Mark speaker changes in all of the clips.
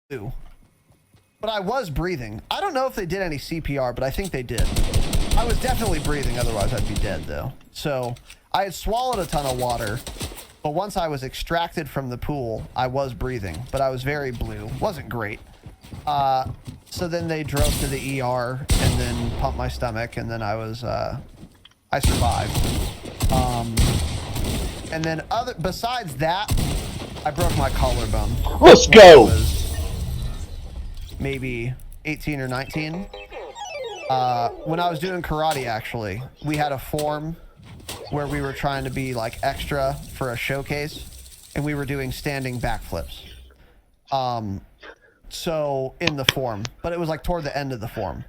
Speaker 1: blue. But I was breathing. I don't know if they did any CPR, but I think they did. I was definitely breathing, otherwise I'd be dead, though. So I had swallowed a ton of water, but once I was extracted from the pool, I was breathing, but I was very blue. Wasn't great. So then they drove to the ER and then pumped my stomach, and then I was, I survived. And then besides that, I broke my collarbone.
Speaker 2: Let's go!
Speaker 1: Maybe 18 or 19. When I was doing karate, actually, we had a form where we were trying to be like extra for a showcase, and we were doing standing backflips. So in the form, but it was like toward the end of the form.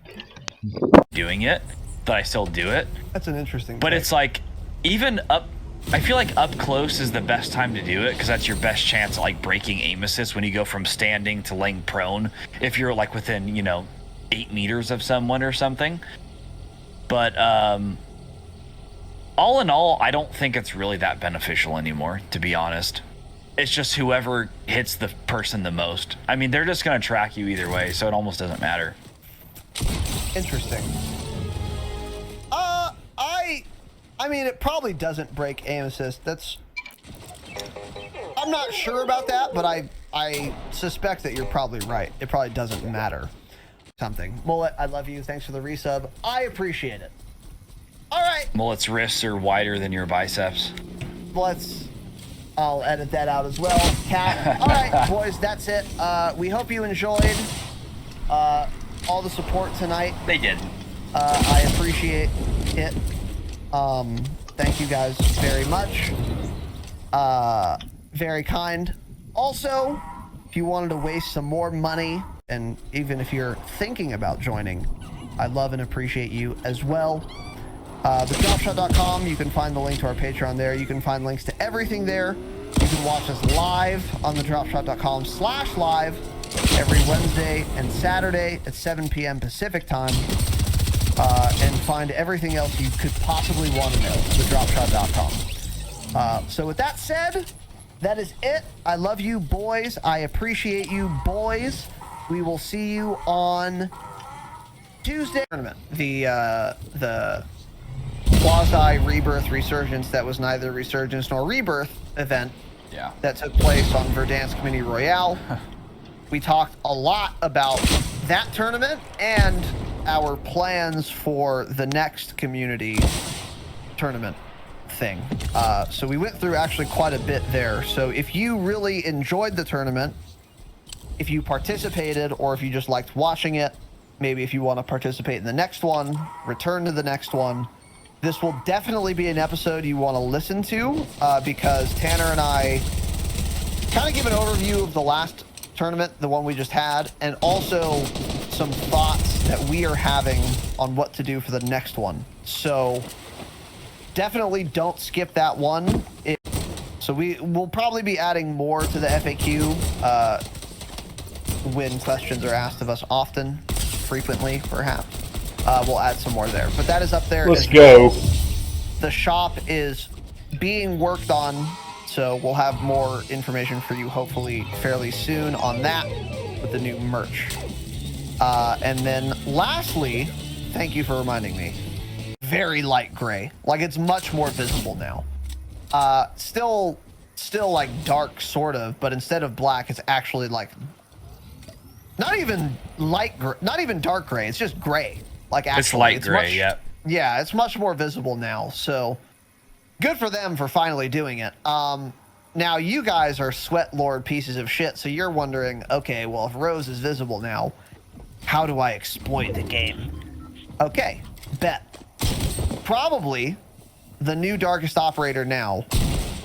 Speaker 3: Doing it, but I still do it.
Speaker 1: That's an interesting.
Speaker 3: But it's like, even up, I feel like up close is the best time to do it because that's your best chance at like breaking aim assist when you go from standing to laying prone. If you're like within, you know, 8 meters of someone or something. But all in all, I don't think it's really that beneficial anymore, to be honest. It's just whoever hits the person the most. I mean, they're just going to track you either way, so it almost doesn't matter.
Speaker 1: Interesting. I mean, it probably doesn't break aim assist. I'm not sure about that, but I suspect that you're probably right. It probably doesn't matter. Something. Mullet, I love you. Thanks for the resub. I appreciate it. All right.
Speaker 3: Mullet's wrists are wider than your biceps.
Speaker 1: I'll edit that out as well. Cat. All right, boys, that's it. We hope you enjoyed all the support tonight.
Speaker 3: They did.
Speaker 1: I appreciate it. Thank you guys very much. Very kind. Also, if you wanted to waste some more money, and even if you're thinking about joining, I love and appreciate you as well. Dropshot.com, you can find the link to our Patreon there. You can find links to everything there. You can watch us live on the dropshot.com/live every Wednesday and Saturday at 7 p.m. Pacific time. And find everything else you could possibly want to know at thedropshot.com. So with that said, that is it. I love you, boys. I appreciate you, boys. We will see you on Tuesday tournament. The quasi rebirth resurgence that was neither resurgence nor rebirth event that took place on Verdansk Community Royale. We talked a lot about that tournament and our plans for the next community tournament thing. So we went through actually quite a bit there. So if you really enjoyed the tournament, if you participated, or if you just liked watching it, maybe if you want to participate in the next one, return to the next one, this will definitely be an episode you want to listen to, because Tanner and I kind of give an overview of the last tournament, the one we just had, and also some thoughts that we are having on what to do for the next one. So definitely don't skip that one. So we'll probably be adding more to the FAQ when questions are asked of us often, frequently, perhaps. We'll add some more there, but that is up there.
Speaker 2: Let's go.
Speaker 1: The shop is being worked on, so we'll have more information for you hopefully fairly soon on that with the new merch. And then lastly, thank you for reminding me, very light gray. Like, it's much more visible now. Still like dark sort of, but instead of black, it's actually like not even light gray, not even dark gray. It's just gray. Like, actually,
Speaker 3: it's light gray. Yep.
Speaker 1: Yeah, it's much more visible now. So good for them for finally doing it. Now you guys are sweat lord pieces of shit. So you're wondering, okay, well, if Rose is visible now, how do I exploit the game? Okay, bet. Probably the new darkest operator now,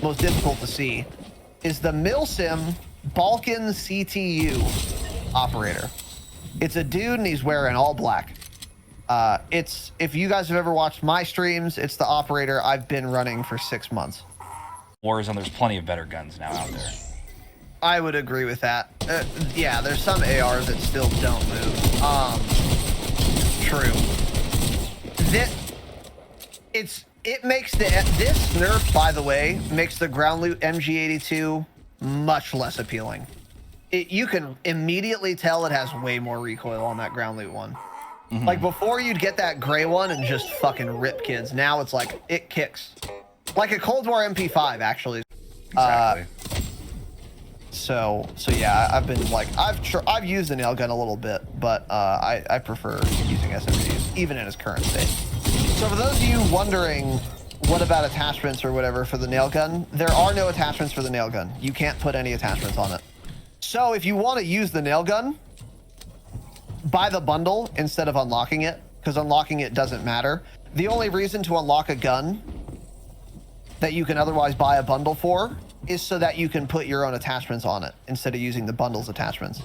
Speaker 1: most difficult to see, is the Milsim Balkan CTU operator. It's a dude and he's wearing all black. It's, if you guys have ever watched my streams, it's the operator I've been running for 6 months.
Speaker 3: Warzone, there's plenty of better guns now out there.
Speaker 1: I would agree with that. Yeah, there's some ARs that still don't move. True. It makes this nerf, by the way, makes the ground loot MG82 much less appealing. you can immediately tell it has way more recoil on that ground loot one. Like before you'd get that gray one and just fucking rip kids. Now it's like it kicks. Like a Cold War MP5 actually.
Speaker 3: Exactly.
Speaker 1: So yeah, I've been like I've used the nail gun a little bit, but I prefer using SMGs even in its current state. So for those of you wondering what about attachments or whatever for the nail gun, there are no attachments for the nail gun. You can't put any attachments on it. So if you want to use the nail gun, buy the bundle instead of unlocking it, because unlocking it doesn't matter. The only reason to unlock a gun that you can otherwise buy a bundle for is so that you can put your own attachments on it instead of using the bundle's attachments.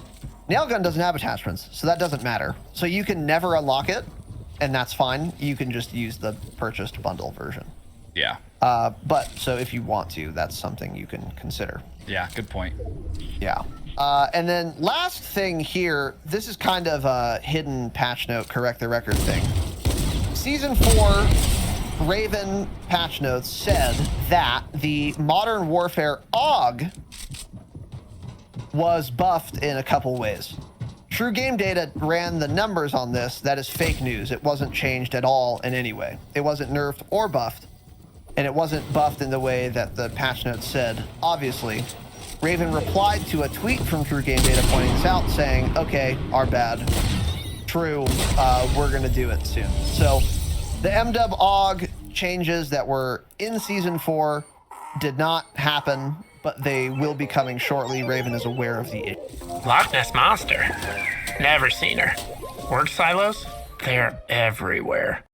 Speaker 1: Nail gun doesn't have attachments, so that doesn't matter. So you can never unlock it, and that's fine. You can just use the purchased bundle version.
Speaker 3: Yeah.
Speaker 1: But so if you want to, that's something you can consider.
Speaker 3: Yeah, good point.
Speaker 1: Yeah. And then last thing here, this is kind of a hidden patch note, correct the record thing. Season 4 Raven patch notes said that the Modern Warfare AUG was buffed in a couple ways. True Game Data ran the numbers on this. That is fake news. It wasn't changed at all in any way. It wasn't nerfed or buffed, and it wasn't buffed in the way that the patch notes said, obviously. Raven replied to a tweet from True Game Data pointing this out, saying, okay, our bad. True, we're going to do it soon. So the MW AUG changes that were in Season 4 did not happen, but they will be coming shortly. Raven is aware of the issue.
Speaker 2: Loch Ness Monster. Never seen her. Word silos? They're everywhere.